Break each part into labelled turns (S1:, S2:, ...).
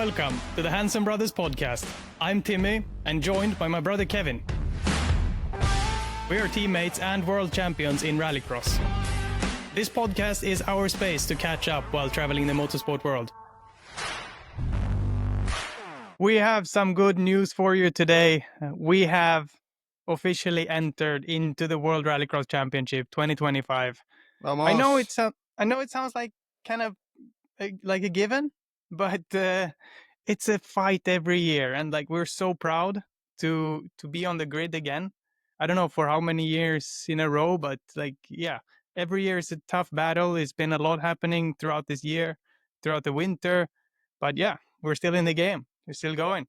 S1: Welcome to the Hansen Brothers podcast. I'm Timmy and joined by my brother Kevin. We are teammates and world champions in rallycross. This podcast is our space to catch up while traveling the motorsport world. We have some good news for you today. We have officially entered into the World Rallycross Championship 2025.
S2: Vamos.
S1: I know it sounds like kind of like a given, but it's a fight every year, and like we're so proud to be on the grid again. I don't know for how many years in a row, but like every year is a tough battle. It's been a lot happening throughout this year, throughout the winter, but we're still in the game. We're still going.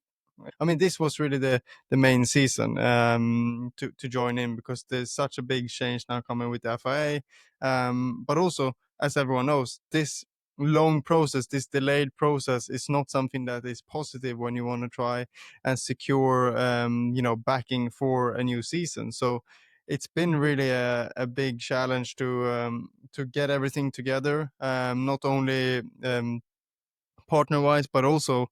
S2: I mean, this was really the main season to join in, because there's such a big change now coming with the FIA. But also, as everyone knows, this long process, this delayed process, is not something that is positive when you want to try and secure, backing for a new season. So it's been really a big challenge to get everything together, not only partner-wise, but also,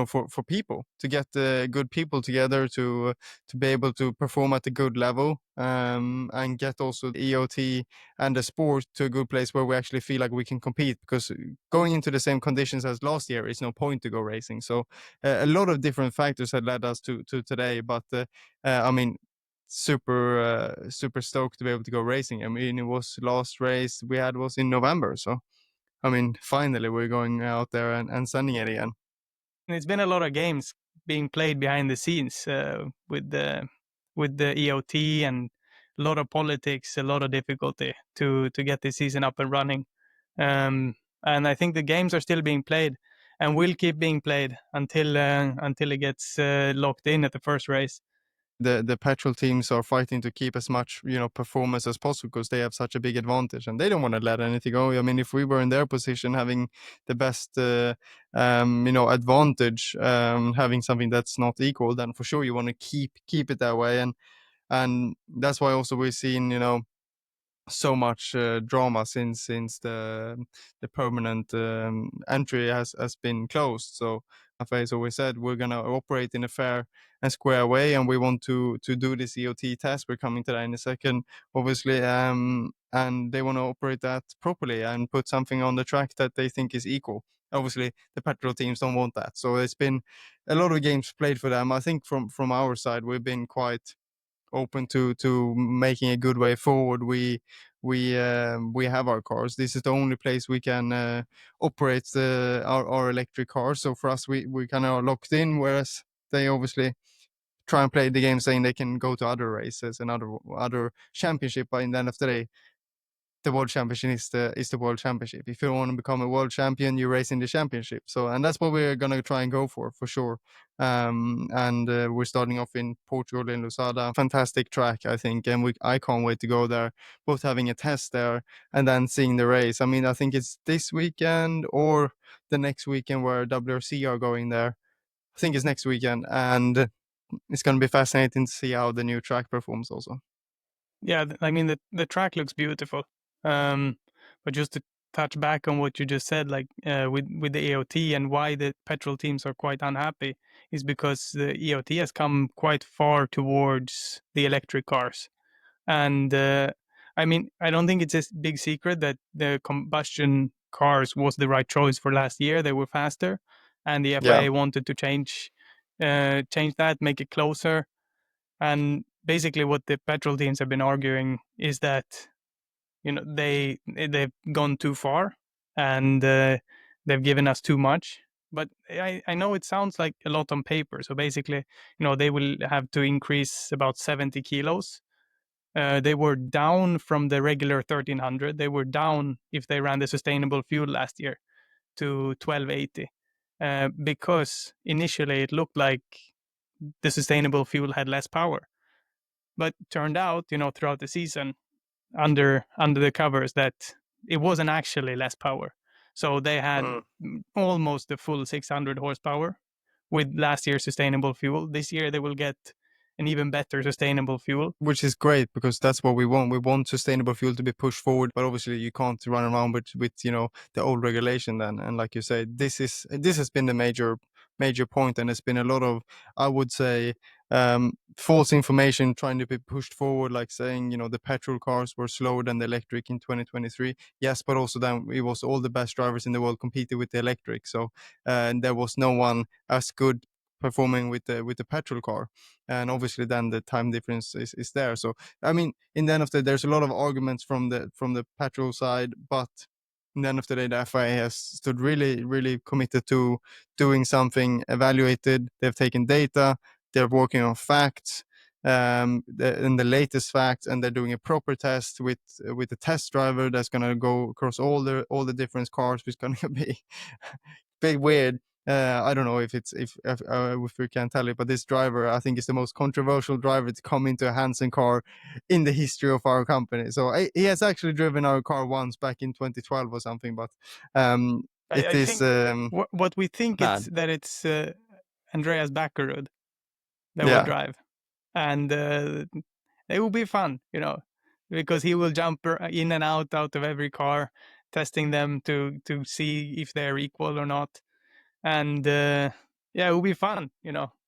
S2: for people, to get good people together to be able to perform at a good level, and get also the EOT and the sport to a good place where we actually feel like we can compete, because going into the same conditions as last year is no point to go racing. So a lot of different factors had led us to today, but I mean, super stoked to be able to go racing. I mean, it was last race we had was in November, so I mean, finally we're going out there and sending it again.
S1: And it's been a lot of games being played behind the scenes with the EOT, and a lot of politics, a lot of difficulty to get this season up and running. And I think the games are still being played and will keep being played until it gets locked in at the first race.
S2: The petrol teams are fighting to keep as much, performance as possible, because they have such a big advantage and they don't want to let anything go. I mean, if we were in their position, having the best, advantage, having something that's not equal, then for sure you want to keep it that way. And that's why also we've seen, so much drama since the permanent entry has been closed. So FIA has always said we're going to operate in a fair and square way, and we want to do this EOT test. We're coming to that in a second, obviously, and they want to operate that properly and put something on the track that they think is equal. Obviously, the petrol teams don't want that, so it's been a lot of games played for them. I think from our side, we've been quite open to making a good way forward. We have our cars. This is the only place we can operate our electric cars. So for us, we kind of locked in, whereas they obviously try and play the game saying they can go to other races and other championship. But in the end of the day, the world championship is the world championship. If you want to become a world champion, you race in the championship. So, and that's what we're going to try and go for sure. And we're starting off in Portugal, in Lousada. Fantastic track, I think. And I can't wait to go there, both having a test there and then seeing the race. I mean, I think it's this weekend or the next weekend where WRC are going there. I think it's next weekend. And it's going to be fascinating to see how the new track performs also.
S1: Yeah, I mean, the track looks beautiful. But just to touch back on what you just said, like with the EOT and why the petrol teams are quite unhappy, is because the EOT has come quite far towards the electric cars. And I mean, I don't think it's a big secret that the combustion cars was the right choice for last year. They were faster, and the FIA wanted to change that, make it closer. And basically what the petrol teams have been arguing is that they've gone too far, and they've given us too much. But I know it sounds like a lot on paper. So basically, they will have to increase about 70 kilos. They were down from the regular 1300. They were down, if they ran the sustainable fuel last year, to 1280, because initially it looked like the sustainable fuel had less power. But turned out, throughout the season, under the covers, that it wasn't actually less power. So they had almost the full 600 horsepower with last year's sustainable fuel. This year they will get an even better sustainable fuel.
S2: Which is great, because that's what we want. We want sustainable fuel to be pushed forward, but obviously you can't run around with the old regulation then. And like you say, this has been the major major point, and there's been a lot of, I would say, false information trying to be pushed forward, like saying, the petrol cars were slower than the electric in 2023. Yes, but also then it was all the best drivers in the world competed with the electric. So there was no one as good performing with the petrol car, and obviously then the time difference is there. So I mean, in the end of the day, there's a lot of arguments from the petrol side, but in the end of the day, the FIA has stood really, really committed to doing something evaluated. They've taken data, they're working on facts, and the latest facts, and they're doing a proper test with a test driver that's going to go across all the different cars, which is going to be big weird. I don't know if we can tell it, but this driver, I think, is the most controversial driver to come into a Hansen car in the history of our company. So he has actually driven our car once back in 2012 or something, but it
S1: I
S2: is
S1: think what we think it's
S2: mad.
S1: that it's Andreas Backerud that will
S2: Yeah,
S1: drive, and it will be fun, because he will jump in and out of every car, testing them to see if they're equal or not, and yeah, it will be fun.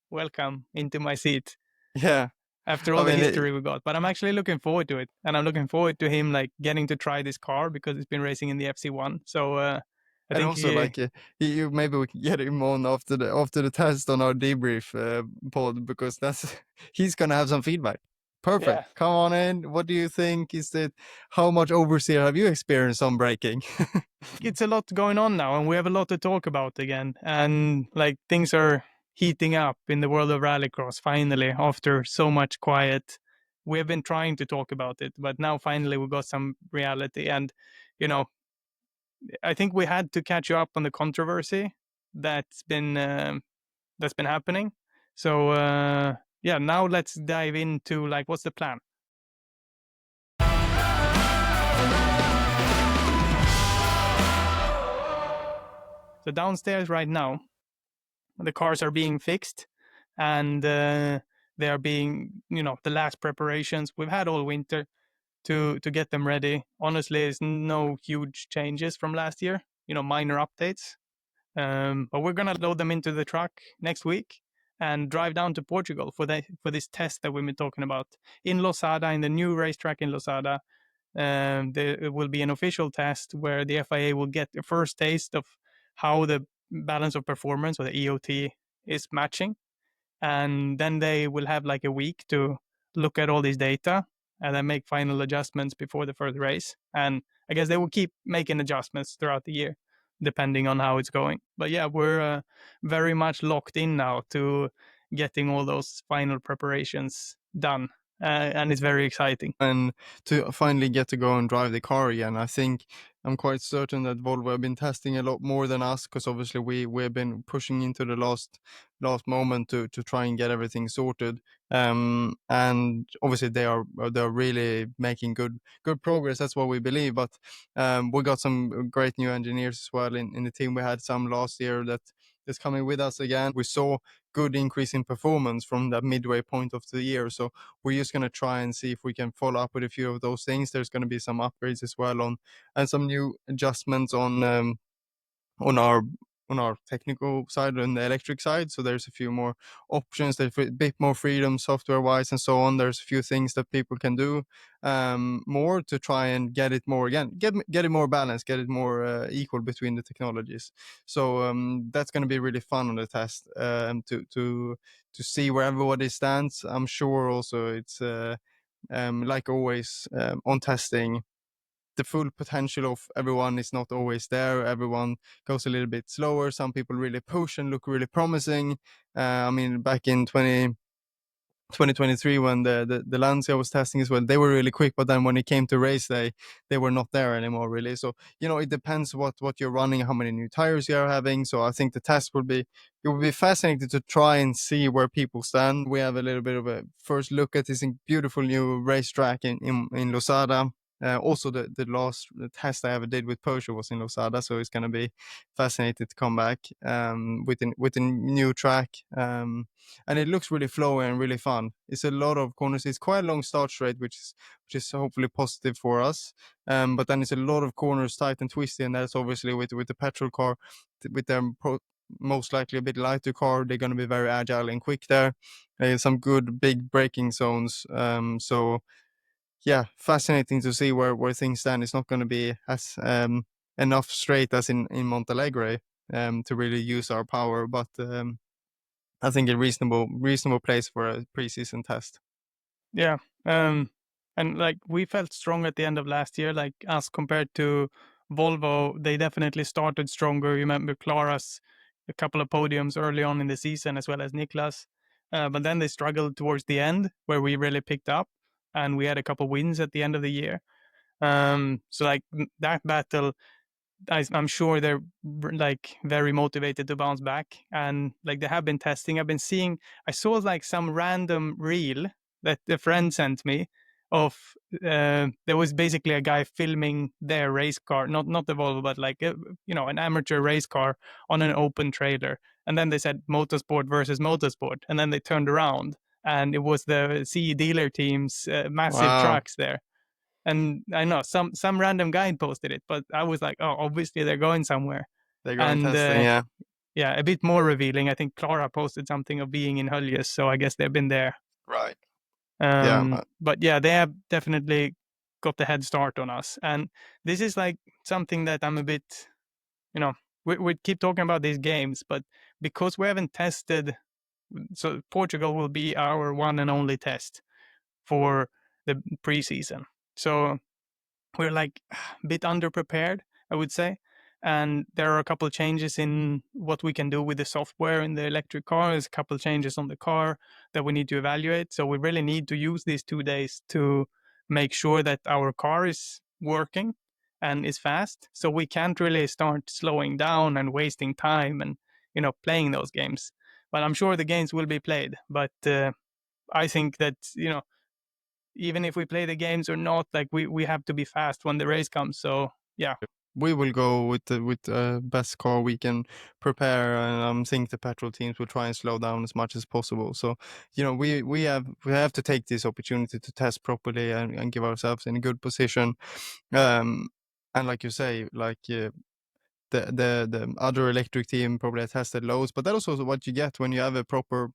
S1: Welcome into my seat
S2: yeah.
S1: after
S2: I
S1: all the
S2: mean,
S1: history we got. But I'm actually looking forward to it, and I'm looking forward to him like getting to try this car because it's been racing in the FC1. So I
S2: and
S1: think
S2: also like you maybe we can get him on after the test on our debrief pod, because that's he's gonna have some feedback. Perfect.
S1: yeah,
S2: Come on in. What do you think? Is it how much oversteer have you experienced on braking?
S1: it's a lot going on now, and we have a lot to talk about again. And like things are heating up in the world of rallycross finally after so much quiet. We have been trying to talk about it, but now finally we got some reality. And you know, I think we had to catch up on the controversy that's been happening. So yeah, now let's dive into like what's the plan. So downstairs right now, the cars are being fixed, and they are being, the last preparations we've had all winter to get them ready. Honestly, it's no huge changes from last year, minor updates. But we're gonna load them into the truck next week and drive down to Portugal for this test that we've been talking about in Lousada, in the new racetrack in Lousada. There will be an official test where the FIA will get the first taste of how the balance of performance, or the EOT, is matching, and then they will have like a week to look at all this data and then make final adjustments before the first race. And I guess they will keep making adjustments throughout the year depending on how it's going. But yeah, we're very much locked in now to getting all those final preparations done, and it's very exciting.
S2: And to finally get to go and drive the car again. I think I'm quite certain that Volvo have been testing a lot more than us, because obviously we've been pushing into the last moment to try and get everything sorted. And obviously they're really making good progress. That's what we believe. But we got some great new engineers as well in the team. We had some last year that's coming with us again. We saw good increase in performance from that midway point of the year. So we're just going to try and see if we can follow up with a few of those things. There's going to be some upgrades as well and some new adjustments on our technical side and the electric side. So there's a few more options. There's a bit more freedom software wise and so on. There's a few things that people can do more to try and get it more again, get it more balanced, get it more equal between the technologies. So that's going to be really fun on the test to see where everybody stands. I'm sure also it's like always on testing, the full potential of everyone is not always there. Everyone goes a little bit slower. Some people really push and look really promising. I mean, back in 2023 when the Lancia was testing as well, they were really quick, but then when it came to race day, they were not there anymore really. So it depends what you're running, how many new tires you are having. So I think the test it will be fascinating to try and see where people stand. We have a little bit of a first look at this beautiful new racetrack in Lousada. Also, the last test I ever did with Porsche was in Lousada, so it's going to be fascinating to come back with a new track. And it looks really flowy and really fun. It's a lot of corners. It's quite a long start straight, which is hopefully positive for us. But then it's a lot of corners, tight and twisty, and that's obviously with the petrol car, with their most likely a bit lighter car. They're going to be very agile and quick there. Some good big braking zones. So yeah, fascinating to see where things stand. It's not going to be as enough straight as in Montalegre to really use our power, but I think a reasonable place for a preseason test.
S1: Yeah. Um, and like we felt strong at the end of last year, like us compared to Volvo, they definitely started stronger. You remember Clara's a couple of podiums early on in the season, as well as Niklas. But then they struggled towards the end, where we really picked up, and we had a couple wins at the end of the year. So like that battle, I'm sure they're like very motivated to bounce back, and like they have been testing. I saw like some random reel that a friend sent me of there was basically a guy filming their race car, not the Volvo, but like an amateur race car on an open trailer, and then they said motorsport versus motorsport, and then they turned around and it was the CE dealer team's massive
S2: Wow,
S1: trucks there. And I know some random guy posted it, but I was like, oh, obviously they're going somewhere.
S2: they're going
S1: And
S2: testing, yeah,
S1: yeah, a bit more revealing. I think Clara posted something of being in Höljes, so I guess they've been there.
S2: right, yeah,
S1: But yeah, they have definitely got the head start on us. And this is like something that I'm a bit, you know, we keep talking about these games, but because we haven't tested, so Portugal will be our one and only test for the preseason. So we're like a bit underprepared, I would say. And there are a couple of changes in what we can do with the software in the electric car. There's a couple of changes on the car that we need to evaluate. So we really need to use these 2 days to make sure that our car is working and is fast. So we can't really start slowing down and wasting time and playing those games. But I'm sure the games will be played. But I think that even if we play the games or not, like we have to be fast when the race comes. So yeah.
S2: we will go with the best car we can prepare, and I think the petrol teams will try and slow down as much as possible. So we have to take this opportunity to test properly and give ourselves in a good position. Um, and like you say, like the other electric team probably has tested loads, but that's also what you get when you have a proper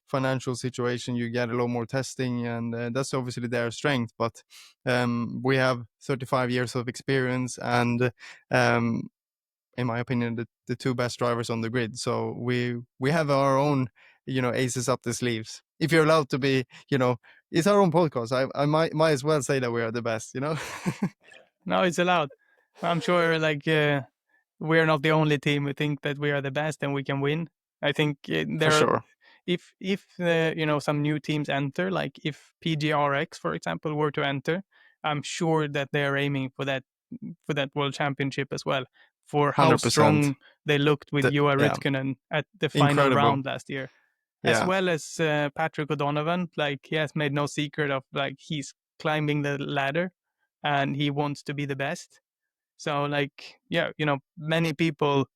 S2: financial situation. You get a lot more testing, and that's obviously their strength. But we have 35 years of experience, and in my opinion, the two best drivers on the grid. So we have our own aces up the sleeves. If you're allowed to be, it's our own podcast. I might as well say that we are the best.
S1: No, it's allowed. I'm sure like we're not the only team who think that we are the best and we can win. I think
S2: For
S1: there are,
S2: sure.
S1: if some new teams enter, like if PGRX for example were to enter, I'm sure that they are aiming for that world championship as well, for how
S2: 100%.
S1: strong they looked with Joa
S2: Yeah,
S1: Ritkonen at the final
S2: incredible.
S1: round last year, as
S2: Yeah,
S1: well as Patrick O'Donovan. Like he has made no secret of like he's climbing the ladder and he wants to be the best. So like yeah, many people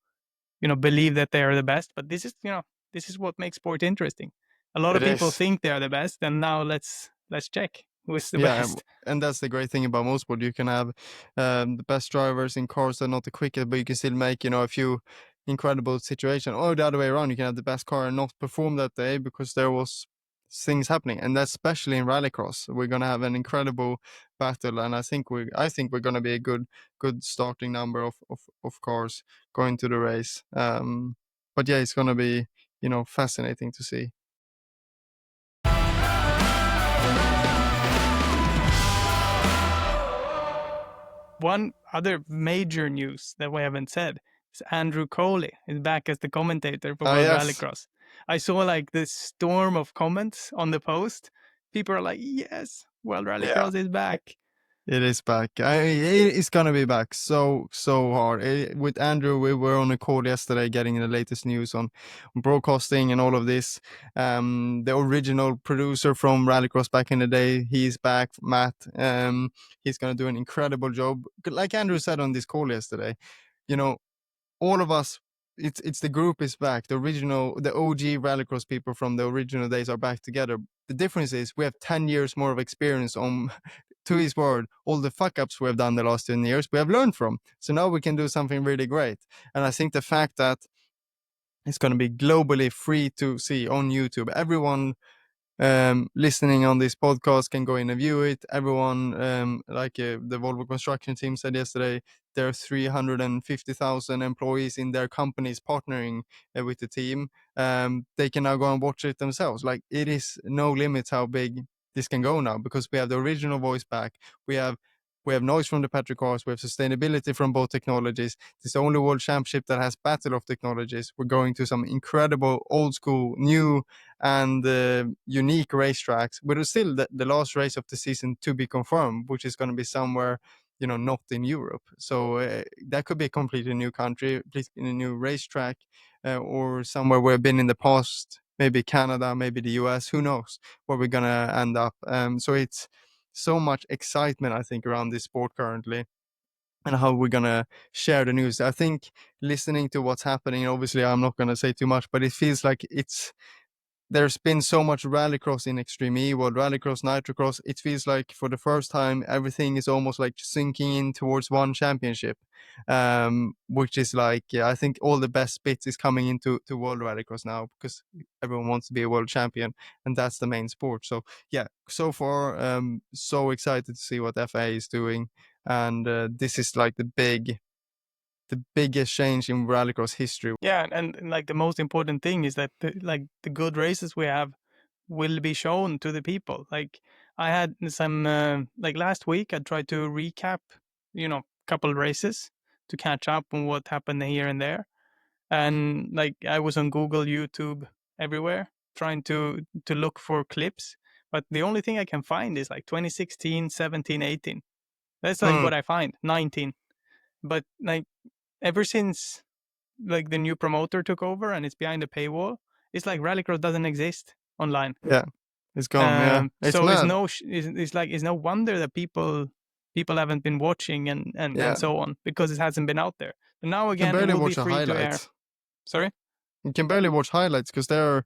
S1: believe that they are the best, but this is what makes sport interesting. A lot
S2: it
S1: of people
S2: is.
S1: think they are the best, and now let's check who is the
S2: Yeah,
S1: best.
S2: and that's the great thing about motorsport. You can have the best drivers in cars that are not the quickest, but you can still make a few incredible situations. Or the other way around, you can have the best car and not perform that day because there was things happening, and that's especially in rallycross. We're gonna have an incredible battle, and I think we're gonna be a good starting number of cars going to the race. But yeah, it's gonna be fascinating to see.
S1: One other major news that we haven't said is Andrew Coley is back as the commentator for
S2: Ah,
S1: World
S2: yes,
S1: Rallycross. I saw like this storm of comments on the post. People are like, yes, World
S2: yeah.
S1: Rallycross is back.
S2: It is back. It's gonna be back so hard. With Andrew, we were on a call yesterday getting the latest news on broadcasting and all of this. The original producer from Rallycross back in the day, he's back, Matt. He's gonna do an incredible job. Like Andrew said on this call yesterday, you know, all of us, it's the group is back. The OG Rallycross people from the original days are back together. The difference is we have 10 years more of experience on, to his word, all the fuck ups we have done the last 10 years, we have learned from. So now we can do something really great. And I think the fact that It's going to be globally free to see on YouTube. Everyone listening on this podcast can go in and view it. Everyone, the Volvo construction team said yesterday, there are 350,000 employees in their companies partnering with the team. They can now go and watch it themselves. Like, it is no limit how big this can go now, because we have the original voice back. We have noise from the Patrick cars. We have sustainability from both technologies. It's the only world championship that has battle of technologies. We're going to some incredible old school, new and unique racetracks. But it's still the last race of the season to be confirmed, which is going to be somewhere, not in Europe. So that could be a completely new country, in a new racetrack, or somewhere we've been in the past, maybe Canada, maybe the US, who knows where we're going to end up. So it's so much excitement, I think, around this sport currently, and how we're going to share the news. I think listening to what's happening, obviously I'm not going to say too much, but it feels like there's been so much rallycross in Extreme E, World Rallycross, Nitrocross. It feels like for the first time, everything is almost like sinking in towards one championship, which is like, I think all the best bits is coming into World Rallycross now, because everyone wants to be a world champion, and that's the main sport. So yeah, so far, so excited to see what FA is doing, and this is like the biggest change in rallycross history.
S1: Yeah, and like the most important thing is that the good races we have will be shown to the people. Like I had some like last week, I tried to recap, couple races to catch up on what happened here and there, and like I was on Google, YouTube, everywhere trying to look for clips, but the only thing I can find is like 2016, 17, 18. That's like what I find. 19, but like ever since like the new promoter took over and it's behind a paywall, it's like Rallycross doesn't exist online.
S2: Yeah, it's gone. Yeah, it's
S1: So
S2: mad.
S1: it's no wonder that people haven't been watching and so on, because it hasn't been out there. But now
S2: You can
S1: again, it
S2: barely
S1: will be
S2: watch the
S1: free to air.
S2: highlights.
S1: Sorry.
S2: You can barely watch highlights because they're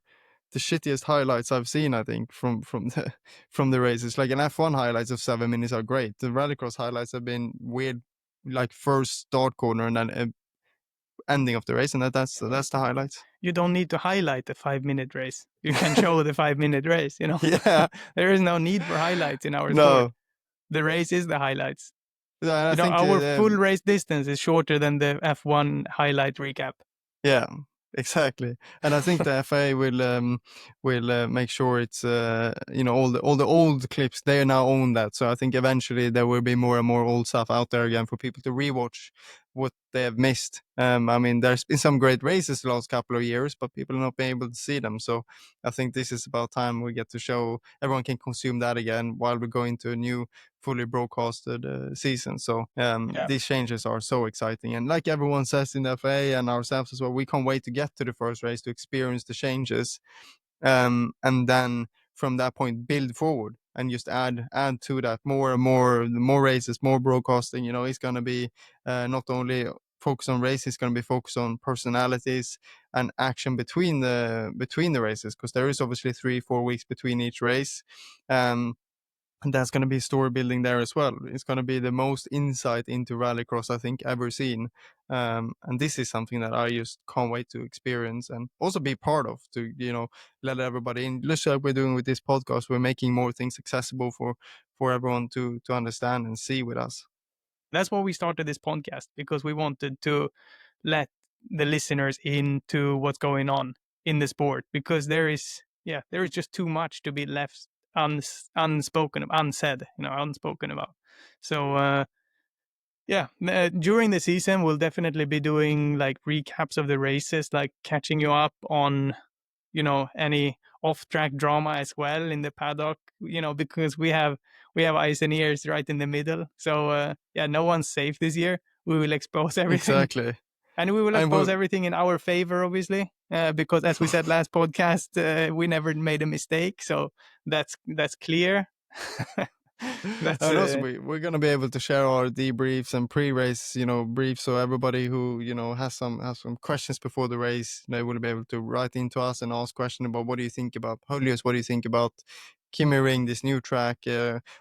S2: the shittiest highlights I've seen. I think from the from the races. Like an F1 highlights of 7 minutes are great. The Rallycross highlights have been weird, like first start corner and then ending of the race, and that's the highlights.
S1: You don't need to highlight the 5-minute race. You can show the 5-minute race.
S2: Yeah,
S1: There is no need for highlights in our sport.
S2: no,
S1: The race is the highlights.
S2: yeah, I think
S1: Our full race distance is shorter than the F1 highlight recap.
S2: yeah, exactly. And I think the FA will make sure it's all the old clips, they now own that. So I think eventually there will be more and more old stuff out there again for people to rewatch what they have missed. I mean, there's been some great races the last couple of years, but people have not been able to see them. So I think this is about time we get to show everyone can consume that again while we go into a new fully broadcasted season. So these changes are so exciting, and like everyone says in the FA and ourselves as well, we can't wait to get to the first race to experience the changes, and then from that point build forward and just add to that more and more races, more broadcasting. It's going to be not only focus on races, it's going to be focused on personalities and action between the races, because there is obviously 3-4 weeks between each race. And that's going to be story building there as well. It's going to be the most insight into rallycross I think ever seen. And this is something that I just can't wait to experience and also be part of, to, let everybody in. Just like we're doing with this podcast, we're making more things accessible for everyone to understand and see with us.
S1: That's why we started this podcast, because we wanted to let the listeners into what's going on in the sport, because there is just too much to be left unspoken about. So during the season we'll definitely be doing like recaps of the races, like catching you up on any off-track drama as well in the paddock, because we have eyes and ears right in the middle. So no one's safe this year. We will expose everything.
S2: Exactly.
S1: And we will expose everything in our favor, obviously, because as we said last podcast, we never made a mistake. So that's clear. That's
S2: And also we're gonna be able to share our debriefs and pre-race, briefs. So everybody who has some questions before the race, they will be able to write into us and ask questions about what do you think about Julius, what do you think about Kimi Ring, this new track,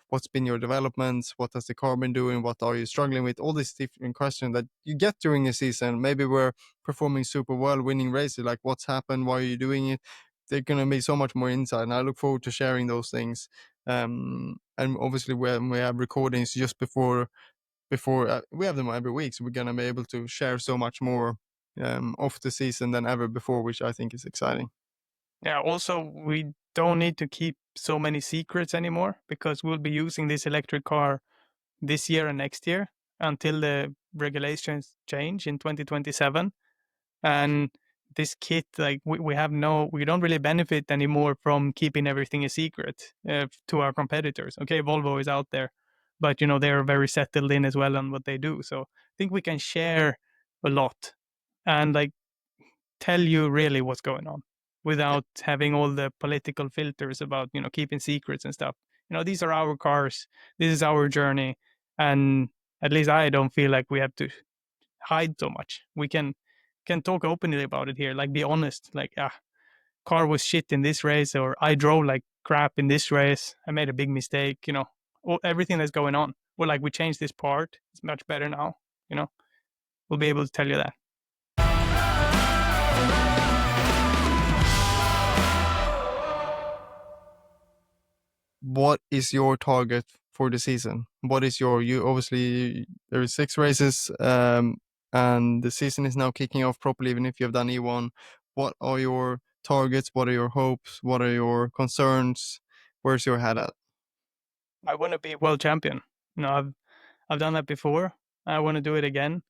S2: what's been your developments, what has the car been doing, what are you struggling with, all these different questions that you get during a season. Maybe we're performing super well, winning races, like what's happened, why are you doing it? They're going to be so much more insight, and I look forward to sharing those things. And obviously when we have recordings just before we have them every week, so we're going to be able to share so much more off the season than ever before, which I think is exciting.
S1: Yeah, also we don't need to keep so many secrets anymore, because we'll be using this electric car this year and next year until the regulations change in 2027. And this kit, like we don't really benefit anymore from keeping everything a secret to our competitors. Okay, Volvo is out there, but they're very settled in as well on what they do. So I think we can share a lot and like tell you really what's going on without having all the political filters about keeping secrets and stuff. These are our cars, this is our journey, and at least I don't feel like we have to hide so much. We can talk openly about it here, like be honest, like car was shit in this race, or I drove like crap in this race, I made a big mistake, everything that's going on, or like we changed this part, it's much better now. We'll be able to tell you that.
S2: What is your target for the season? What is you obviously there is 6 races, and the season is now kicking off properly, even if you have done E1. What are your targets? What are your hopes? What are your concerns? Where's your head at?
S1: I want to be world champion. I've done that before. I want to do it again,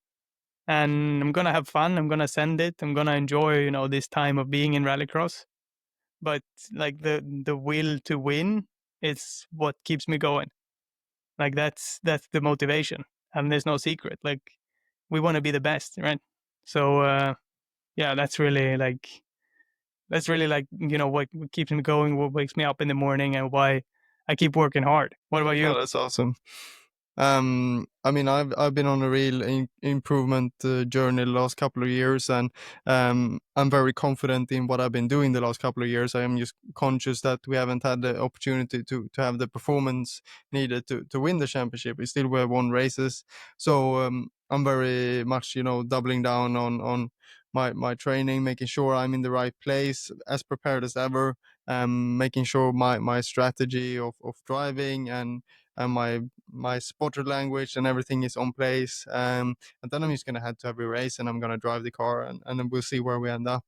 S1: and I'm gonna have fun. I'm gonna send it. I'm gonna enjoy, this time of being in rallycross. But like the will to win is what keeps me going. Like that's the motivation, and there's no secret. Like we want to be the best, right? So yeah, that's really like what keeps me going, what wakes me up in the morning, and why I keep working hard. What about you?
S2: Oh, that's awesome. I mean, I've been on a real improvement journey the last couple of years, and I'm very confident in what I've been doing the last couple of years. I am just conscious that we haven't had the opportunity to have the performance needed to win the championship. We still were won races, so I'm very much doubling down on my training, making sure I'm in the right place, as prepared as ever, making sure my strategy of driving and my spotter language and everything is on place. And then I'm just going to head to every race, and I'm going to drive the car, and then we'll see where we end up.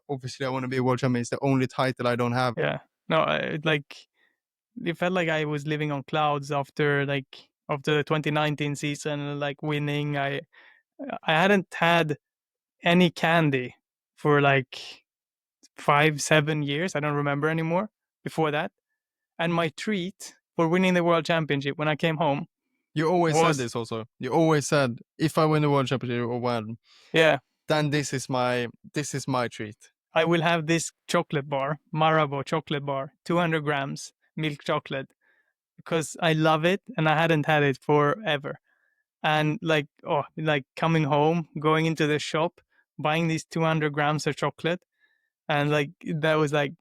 S2: Obviously, I want to be a world champion. It's the only title I don't have.
S1: Yeah. No, it felt like I was living on clouds after the 2019 season, like winning. I hadn't had any candy for like 5-7 years. I don't remember anymore before that. And my treat for winning the world championship when I came home
S2: You always said
S1: was,
S2: this also. You always said, if I win the world championship or win,
S1: yeah,
S2: then this is my treat.
S1: I will have this chocolate bar, Marabou chocolate bar, 200 grams milk chocolate, because I love it and I hadn't had it forever. And like coming home, going into the shop, buying these 200 grams of chocolate, and like that was like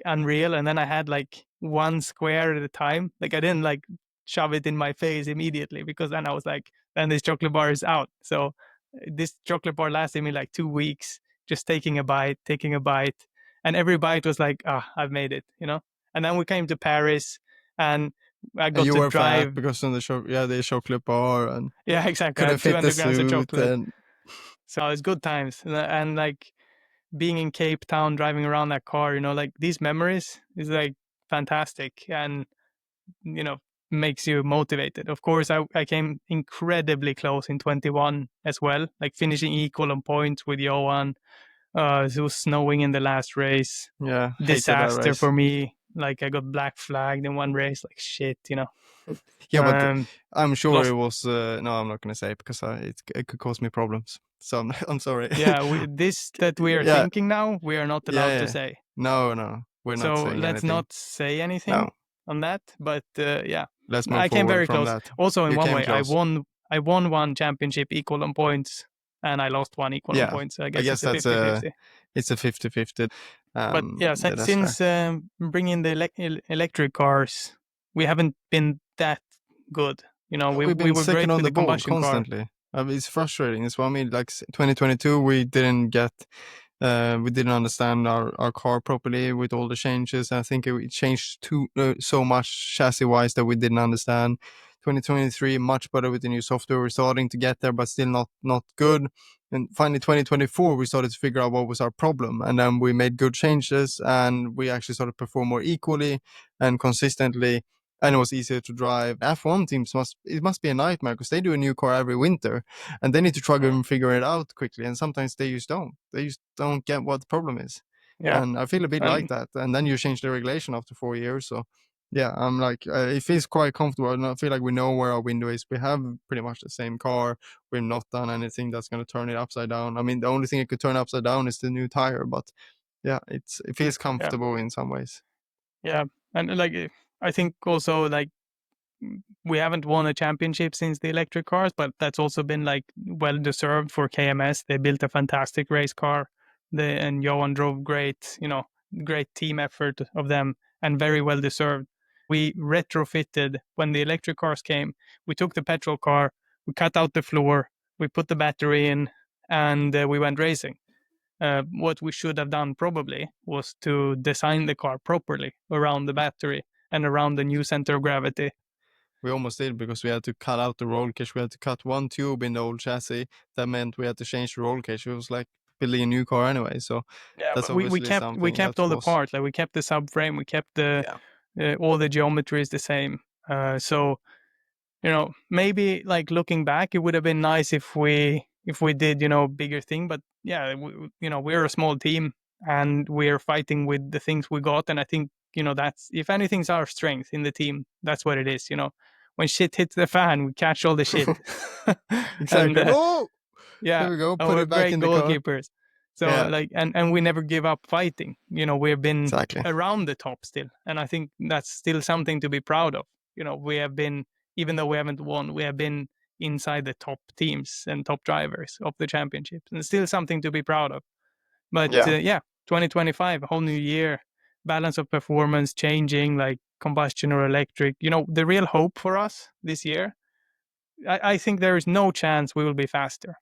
S1: unreal. And then I had like one square at a time. Like I didn't like shove it in my face immediately, because then I was like, then this chocolate bar is out. So this chocolate bar lasted me like 2 weeks, just taking a bite, and every bite was like, I've made it. And then we came to Paris, and I
S2: And
S1: got
S2: you
S1: to
S2: were fat
S1: drive.
S2: because of the chocolate bar, and
S1: Yeah, exactly. I
S2: couldn't
S1: had
S2: fit the
S1: 200 grams of
S2: suit.
S1: chocolate.
S2: And
S1: So it was good times. And like being in Cape Town, driving around that car, like these memories is like fantastic, and, makes you motivated. Of course, I came incredibly close in 21 as well, like finishing equal on points with Johan. It was snowing in the last race.
S2: yeah, hated that
S1: Disaster
S2: race.
S1: for me. Like I got black flagged in one race, like shit.
S2: Yeah, but
S1: Um,
S2: I'm sure it
S1: lost.
S2: was. No, I'm not going to say it because it could cause me problems. So I'm sorry.
S1: Yeah, this that we are
S2: Yeah,
S1: thinking now, we are not
S2: yeah,
S1: allowed to
S2: yeah.
S1: say.
S2: No, we're not
S1: So
S2: saying
S1: let's
S2: anything.
S1: not say anything.
S2: No.
S1: on that. But yeah,
S2: Let's move
S1: I came
S2: forward
S1: very
S2: from
S1: close.
S2: that.
S1: Also, in
S2: You
S1: one
S2: came
S1: way,
S2: close.
S1: I won one championship equal on points, and I lost one equal on
S2: Yeah,
S1: points. So I
S2: I
S1: guess
S2: guess
S1: it's a
S2: that's
S1: 50-50.
S2: it's a 50-50.
S1: But yeah,
S2: That's fair.
S1: since bringing the electric cars, we haven't been that good. You know,
S2: We've
S1: we
S2: been
S1: were
S2: second
S1: great
S2: on
S1: with
S2: the
S1: the
S2: ball
S1: combustion car.
S2: constantly. It's frustrating. It's what I mean. Like 2022, we didn't get, we didn't understand our car properly with all the changes. I think it changed so much chassis wise that we didn't understand. 2023, much better with the new software. We're starting to get there, but still not good. And finally, 2024, we started to figure out what was our problem, and then we made good changes, and we actually started to perform more equally and consistently. And it was easier to drive. F1 teams must be a nightmare because they do a new car every winter, and they need to try to figure it out quickly. And sometimes they just don't. They just don't get what the problem is.
S1: Yeah,
S2: And I feel a bit like
S1: and
S2: that. And then you change the regulation after 4 years. So yeah, I'm like, it feels quite comfortable. And I feel like we know where our window is. We have pretty much the same car. We've not done anything that's going to turn it upside down. I mean, the only thing it could turn upside down is the new tire. But yeah, it feels
S1: yeah,
S2: comfortable in some ways.
S1: yeah, and like I think also like we haven't won a championship since the electric cars, but that's also been like well deserved for KMS. They built a fantastic race car. And Johan drove great, you know, great team effort of them, and very well deserved. We retrofitted when the electric cars came. We took the petrol car, we cut out the floor, we put the battery in, and we went racing. What we should have done probably was to design the car properly around the battery and around the new center of gravity.
S2: We almost did because we had to cut out the roll cage. We had to cut one tube in the old chassis. That meant we had to change the roll cage. It was like building a new car anyway. So
S1: Yeah,
S2: that's
S1: but we
S2: obviously
S1: kept
S2: something that
S1: all the
S2: was,
S1: parts. Like we kept the subframe, we kept the
S2: yeah.
S1: all the geometry is the same. So you know, maybe like looking back, it would have been nice if we did, you know, bigger thing. But yeah, you know, we're a small team and we're fighting with the things we got. And I think, you know, that's, if anything's our strength in the team, that's what it is. You know, when shit hits the fan, we catch all the shit. And
S2: Exactly. Oh,
S1: yeah,
S2: here we go.
S1: and
S2: Put
S1: we're
S2: it back
S1: great
S2: in the car.
S1: goalkeepers. So
S2: Yeah,
S1: like, and we never give up fighting. You know, we've been
S2: exactly.
S1: around the top still, and I think that's still something to be proud of. You know, we have been, even though we haven't won, we have been inside the top teams and top drivers of the championship, and still something to be proud of. But
S2: Yeah.
S1: yeah, 2025, a whole new year, balance of performance changing, like combustion or electric. You know, the real hope for us this year, I think there is no chance we will be faster.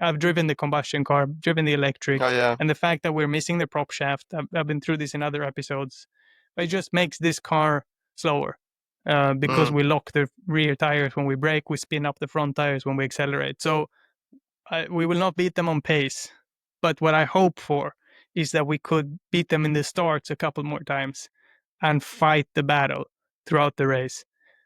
S1: I've driven the combustion car, driven the electric,
S2: Oh, yeah.
S1: and the fact that we're missing the prop shaft, I've been through this in other episodes, but it just makes this car slower because
S2: Mm.
S1: we lock the rear tires when we brake, we spin up the front tires when we accelerate. So we will not beat them on pace, but what I hope for is that we could beat them in the starts a couple more times and fight the battle throughout the race.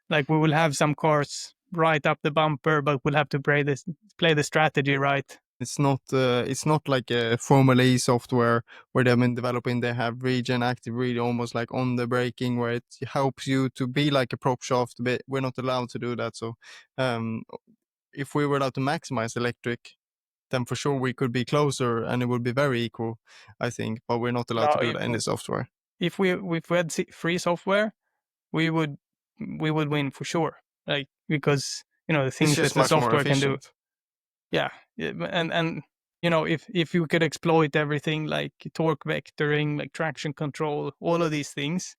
S1: Like we will have some cars right up the bumper, but we'll have to play the strategy right.
S2: It's not like a Formula E software where they've been developing. They have regen active, really almost like on the braking, where it helps you to be like a prop shaft. But we're not allowed to do that. So, um, if we were allowed to maximize electric, then for sure we could be closer and it would be very equal, I think. But we're not allowed
S1: No,
S2: to do that in the software.
S1: if we had free software, we would win for sure. Like because you know the
S2: It's
S1: things that
S2: just
S1: the
S2: much more
S1: software can do.
S2: efficient.
S1: Yeah, and you know if you could exploit everything like torque vectoring, like traction control, all of these things,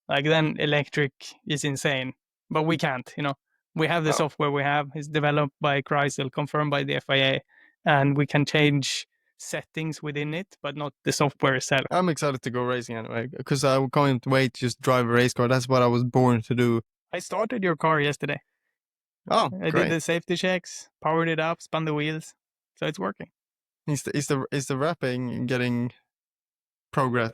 S1: like then electric is insane. But we can't. You know, we have the
S2: No.
S1: software we have. It's developed by Chrysler, confirmed by the FIA, and we can change settings within it, but not the software itself.
S2: I'm excited to go racing anyway because I can't wait to just drive a race car. That's what I was born to do.
S1: I started your car yesterday.
S2: Oh,
S1: I did
S2: great.
S1: the safety checks, powered it up, spun the wheels, so it's working.
S2: Is the wrapping getting progress?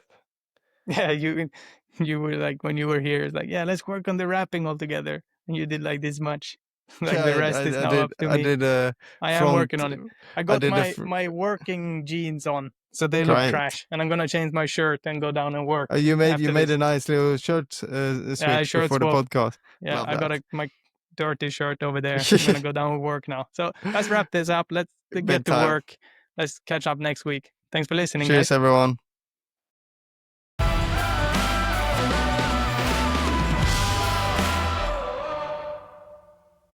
S1: Yeah, you were like when you were here, it's like yeah, let's work on the wrapping all together, and you did like this much. Like the
S2: Yeah,
S1: rest is now up to
S2: I
S1: me.
S2: did a
S1: I am
S2: front.
S1: working on it. I
S2: I
S1: got
S2: did a
S1: my working jeans on, so they look
S2: great.
S1: trash, and I'm gonna change my shirt and go down and work
S2: You
S1: after
S2: made a
S1: this.
S2: nice little shirt
S1: Yeah,
S2: switch
S1: shirt
S2: before the
S1: swap.
S2: podcast.
S1: Yeah,
S2: Love
S1: I got
S2: that.
S1: my dirty shirt over there. I'm gonna go down and work now. So let's wrap this up. Let's get to
S2: Bedtime.
S1: work. Let's catch up next week. Thanks for listening,
S2: Cheers,
S1: guys.
S2: everyone.